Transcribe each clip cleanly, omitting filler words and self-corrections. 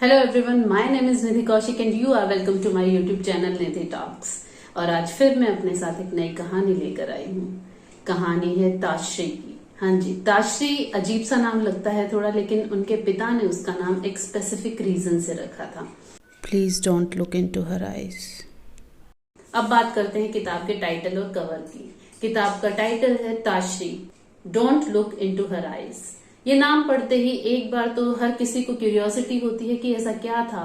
Hello everyone, my name is Nidhi Kaushik and you are welcome to my YouTube channel Nidhi talks. और आज फिर मैं अपने साथ एक नई कहानी लेकर आई हूँ। कहानी है ताश्री की। हाँ जी, ताश्री अजीब सा नाम लगता है थोड़ा, लेकिन उनके पिता ने उसका नाम एक स्पेसिफिक रीजन से रखा था। Please don't look into her eyes. अब बात करते हैं किताब के टाइटल और कवर की। किताब का टाइटल है ताश्री, don't look into her eyes. ये नाम पढ़ते ही एक बार तो हर किसी को क्यूरियोसिटी होती है कि ऐसा क्या था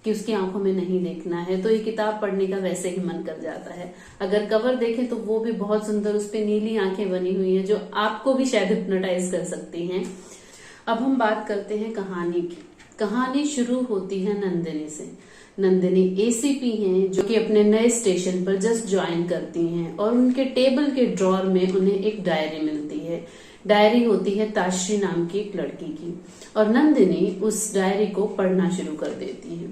कि उसकी आंखों में नहीं देखना है, तो ये किताब पढ़ने का वैसे ही मन कर जाता है। अगर कवर देखें तो वो भी बहुत सुंदर, उस पे नीली आंखें बनी हुई हैं जो आपको भी शायद हिप्नोटाइज कर सकती हैं। अब हम बात करते हैं कहानी की। कहानी शुरू होती है नंदिनी से। नंदिनी एसीपी हैं जो कि अपने नए स्टेशन पर जस्ट ज्वाइन करती हैं और उनके टेबल के ड्रॉर में उन्हें एक डायरी मिलती है। डायरी होती है ताश्री नाम की एक लड़की की और नंदिनी उस डायरी को पढ़ना शुरू कर देती है।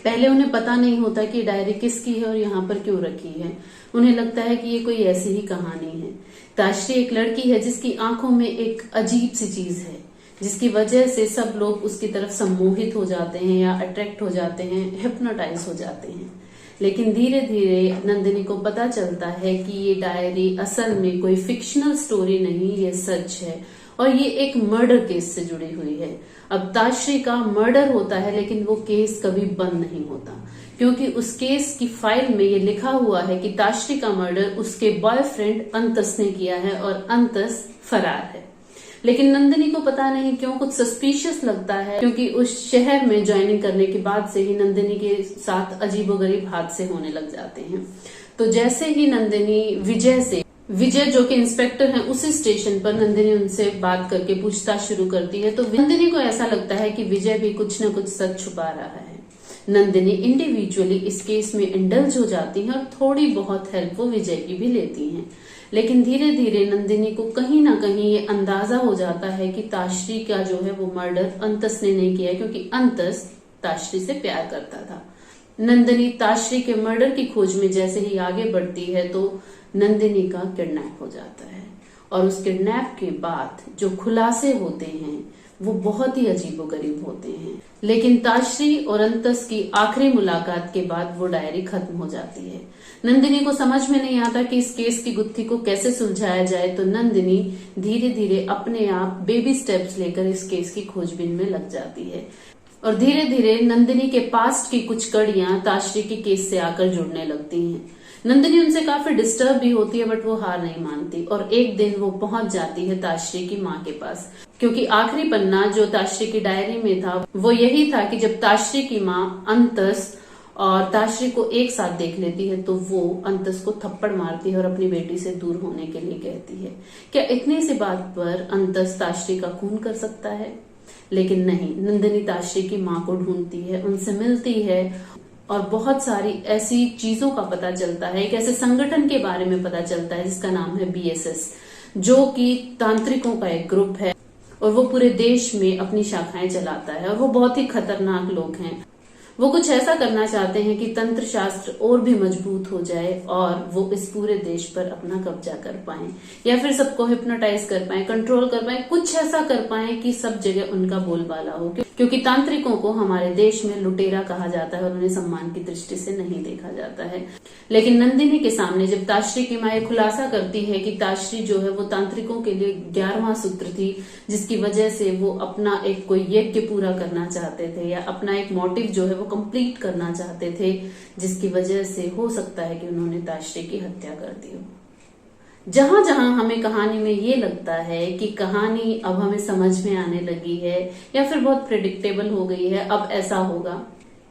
पहले उन्हें पता नहीं होता कि डायरी किसकी है और यहाँ पर क्यों रखी है। उन्हें लगता है कि ये कोई ऐसी ही कहानी है। ताश्री एक लड़की है जिसकी आंखों में एक अजीब सी चीज है, जिसकी वजह से सब लोग उसकी तरफ सम्मोहित हो जाते हैं या अट्रैक्ट हो जाते हैं, हिप्नोटाइज हो जाते हैं। लेकिन धीरे धीरे नंदिनी को पता चलता है कि ये डायरी असल में कोई फिक्शनल स्टोरी नहीं, ये सच है और ये एक मर्डर केस से जुड़ी हुई है। अब ताश्री का मर्डर होता है लेकिन वो केस कभी बंद नहीं होता, क्योंकि उस केस की फाइल में ये लिखा हुआ है कि ताश्री का मर्डर उसके बॉयफ्रेंड अंतस ने किया है और अंतस फरार है। लेकिन नंदिनी को पता नहीं क्यों कुछ सस्पिशियस लगता है, क्योंकि उस शहर में ज्वाइनिंग करने के बाद से ही नंदिनी के साथ अजीबोगरीब हादसे होने लग जाते हैं। तो जैसे ही नंदिनी विजय जो कि इंस्पेक्टर हैं उसी स्टेशन पर, नंदिनी उनसे बात करके पूछताछ शुरू करती है तो नंदिनी को ऐसा लगता है कि विजय भी कुछ न कुछ सच छुपा रहा है। नंदिनी इंडिविजुअली इस केस में इंडल्ज हो जाती है और थोड़ी बहुत हेल्प वो विजय की भी लेती हैं। लेकिन धीरे धीरे नंदिनी को कहीं ना कहीं ये अंदाजा हो जाता है कि ताश्री का जो है वो मर्डर अंतस ने नहीं किया, क्योंकि अंतस ताश्री से प्यार करता था। नंदिनी ताश्री के मर्डर की खोज में जैसे ही आगे बढ़ती है तो नंदिनी का किडनैप हो जाता है और उस किडनैप के बाद जो खुलासे होते हैं वो बहुत ही अजीबोगरीब होते हैं। लेकिन ताश्री और अंतस की आखिरी मुलाकात के बाद वो डायरी खत्म हो जाती है। नंदिनी को समझ में नहीं आता कि इस केस की गुत्थी को कैसे सुलझाया जाए, तो नंदिनी धीरे धीरे अपने आप बेबी स्टेप्स लेकर इस केस की खोजबीन में लग जाती है और धीरे धीरे नंदिनी के पास्ट की कुछ कड़ियां ताश्री के केस से आकर जुड़ने लगती हैं। नंदिनी उनसे काफी डिस्टर्ब भी होती है, बट वो हार नहीं मानती और एक दिन वो पहुंच जाती है ताश्री की माँ के पास, क्योंकि आखिरी पन्ना जो ताश्री की डायरी में था वो यही था कि जब ताश्री की माँ अंतस और ताश्री को एक साथ देख लेती है तो वो अंतस को थप्पड़ मारती है और अपनी बेटी से दूर होने के लिए कहती है। क्या इतनी सी बात पर अंतस ताश्री का खून कर सकता है? लेकिन नहीं, नंदिनी ताश्री की माँ को ढूंढती है, उनसे मिलती है और बहुत सारी ऐसी चीजों का पता चलता है। एक ऐसे संगठन के बारे में पता चलता है जिसका नाम है बीएसएस, जो कि तांत्रिकों का एक ग्रुप है और वो पूरे देश में अपनी शाखाएं चलाता है और वो बहुत ही खतरनाक लोग हैं। वो कुछ ऐसा करना चाहते हैं कि तंत्र शास्त्र और भी मजबूत हो जाए और वो इस पूरे देश पर अपना कब्जा कर पाएं या फिर सबको हिप्नोटाइज कर पाएं, कंट्रोल कर पाएं, कुछ ऐसा कर पाएं कि सब जगह उनका बोलबाला हो। क्योंकि तांत्रिकों को हमारे देश में लुटेरा कहा जाता है और उन्हें सम्मान की दृष्टि से नहीं देखा जाता है। लेकिन नंदिनी के सामने जब ताश्री की माँ खुलासा करती है कि ताश्री जो है वो तांत्रिकों के लिए 11वां सूत्र थी, जिसकी वजह से वो अपना एक कोई यज्ञ पूरा करना चाहते थे या अपना एक मोटिव जो है वो कंप्लीट करना चाहते थे, जिसकी वजह से हो सकता है कि उन्होंने ताश्री की हत्या कर दी हो। जहां जहां हमें कहानी में ये लगता है कि कहानी अब हमें समझ में आने लगी है या फिर बहुत प्रेडिक्टेबल हो गई है, अब ऐसा होगा,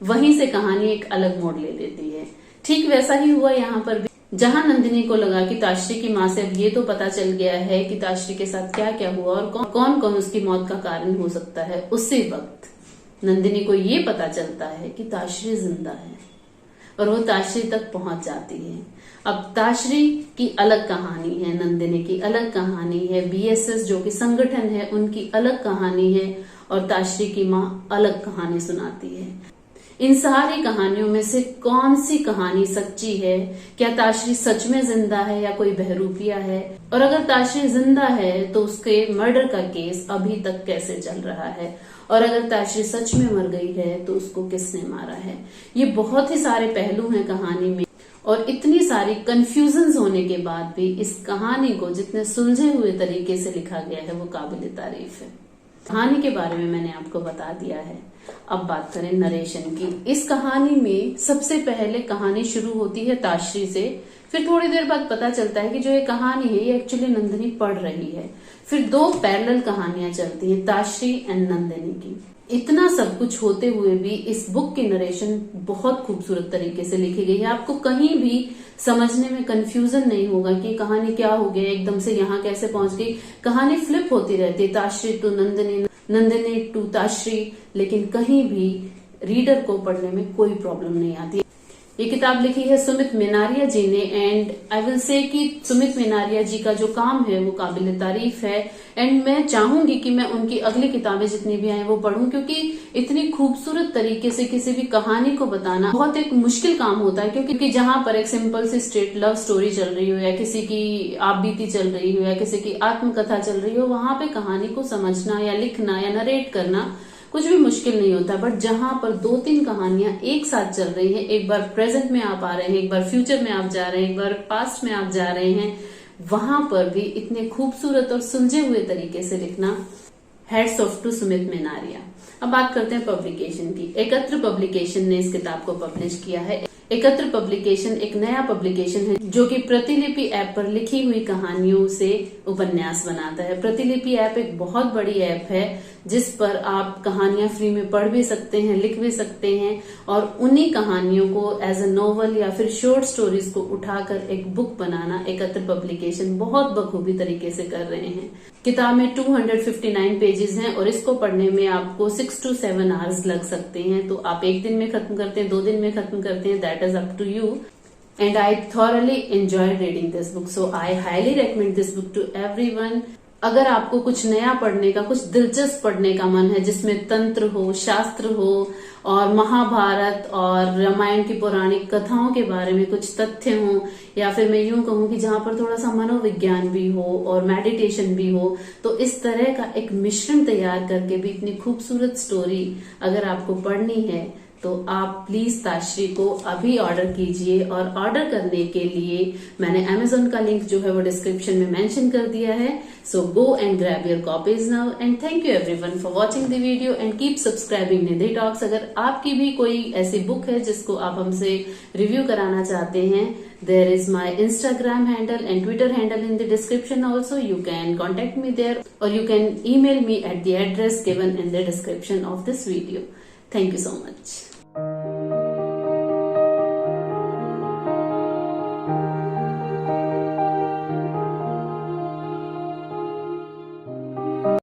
वहीं से कहानी एक अलग मोड़ ले लेती है। ठीक वैसा ही हुआ यहाँ पर भी, जहां नंदिनी को लगा कि ताश्री की माँ से अब ये तो पता चल गया है कि ताश्री के साथ क्या क्या हुआ और कौन कौन उसकी मौत का कारण हो सकता है, उसी वक्त नंदिनी को ये पता चलता है कि ताश्री जिंदा है और वो ताश्री तक पहुंच जाती है। अब ताश्री की अलग कहानी है, नंदिनी की अलग कहानी है, बीएसएस जो कि संगठन है उनकी अलग कहानी है और ताश्री की माँ अलग कहानी सुनाती है। इन सारी कहानियों में से कौन सी कहानी सच्ची है? क्या ताश्री सच में जिंदा है या कोई बहरूपिया है? और अगर ताश्री जिंदा है तो उसके मर्डर का केस अभी तक कैसे चल रहा है? और अगर ताशरी सच में मर गई है तो उसको किसने मारा है। ये बहुत ही सारे पहलू हैं कहानी में, और इतनी सारी कंफ्यूजन्स होने के बाद भी इस कहानी को जितने सुलझे हुए तरीके से लिखा गया है वो काबिल तारीफ है। कहानी के बारे में मैंने आपको बता दिया है। अब बात करें नरेशन की। इस कहानी में सबसे पहले कहानी शुरू होती है ताशरी से, फिर थोड़ी देर बाद पता चलता है कि जो ये कहानी है ये एक्चुअली नंदिनी पढ़ रही है। फिर 2 पैरेलल कहानियां चलती हैं, ताशरी एंड नंदिनी की। इतना सब कुछ होते हुए भी इस बुक की नरेशन बहुत खूबसूरत तरीके से लिखी गई है। आपको कहीं भी समझने में कंफ्यूजन नहीं होगा कि कहानी क्या हो गया, एकदम से यहाँ कैसे पहुंच गई। कहानी फ्लिप होती रहती है, ताशरी टू नंदिनी, नंदिनी टू ताशरी, लेकिन कहीं भी रीडर को पढ़ने में कोई प्रॉब्लम नहीं आती। ये किताब लिखी है सुमित मेनारिया जी ने, एंड आई विल से कि सुमित मेनारिया जी का जो काम है वो काबिल तारीफ है। एंड मैं चाहूंगी कि मैं उनकी अगली किताबें जितनी भी आए वो पढूं, क्योंकि इतनी खूबसूरत तरीके से किसी भी कहानी को बताना बहुत एक मुश्किल काम होता है। क्योंकि जहां पर एक सिंपल सी स्ट्रेट लव स्टोरी चल रही हो, या किसी की आप बीती चल रही हो, या किसी की आत्मकथा चल रही हो, वहां पे कहानी को समझना या लिखना या नरेट करना कुछ भी मुश्किल नहीं होता। बट जहां पर 2-3 कहानियां एक साथ चल रही हैं, एक बार प्रेजेंट में आप आ रहे हैं, एक बार फ्यूचर में आप जा रहे हैं, एक बार पास्ट में आप जा रहे हैं, वहां पर भी इतने खूबसूरत और सुलझे हुए तरीके से लिखना, heads off to Sumit Menaria. अब बात करते हैं पब्लिकेशन की। एकत्र पब्लिकेशन ने इस किताब को पब्लिश किया है। एकत्र पब्लिकेशन एक नया पब्लिकेशन है जो कि प्रतिलिपि ऐप पर लिखी हुई कहानियों से उपन्यास बनाता है। प्रतिलिपि ऐप एक बहुत बड़ी ऐप है जिस पर आप कहानियां फ्री में पढ़ भी सकते हैं, लिख भी सकते हैं, और उन्हीं कहानियों को एज अ नॉवल या फिर शॉर्ट स्टोरीज को उठाकर एक बुक बनाना एकत्र पब्लिकेशन बहुत बखूबी तरीके से कर रहे हैं। किताब में 259 पेजेस हैं और इसको पढ़ने में आपको 6 to 7 आवर्स लग सकते हैं। तो आप 1 दिन में खत्म करते हैं, 2 दिन में खत्म करते हैं, that is up to you. And I thoroughly enjoyed reading this book, so I highly recommend this book to everyone. अगर आपको कुछ नया पढ़ने का, कुछ दिलचस्प पढ़ने का मन है जिसमें तंत्र हो, शास्त्र हो और महाभारत और रामायण की पौराणिक कथाओं के बारे में कुछ तथ्य हो, या फिर मैं यूं कहूं कि जहां पर थोड़ा सा मनोविज्ञान भी हो और मेडिटेशन भी हो, तो इस तरह का एक मिश्रण तैयार करके भी इतनी खूबसूरत स्टोरी अगर आपको पढ़नी है तो आप प्लीज ताशरी को अभी ऑर्डर कीजिए। और ऑर्डर करने के लिए मैंने Amazon का लिंक जो है वो डिस्क्रिप्शन में मेंशन कर दिया है। So go and grab your copies now, and thank you everyone for watching the video and keep subscribing Nidhi talks. अगर आपकी भी कोई ऐसी बुक है जिसको आप हमसे रिव्यू कराना चाहते हैं, there is my Instagram handle and Twitter handle in the description also. You can contact me there or you can email me at the address given in the description of this video. Thank you so much.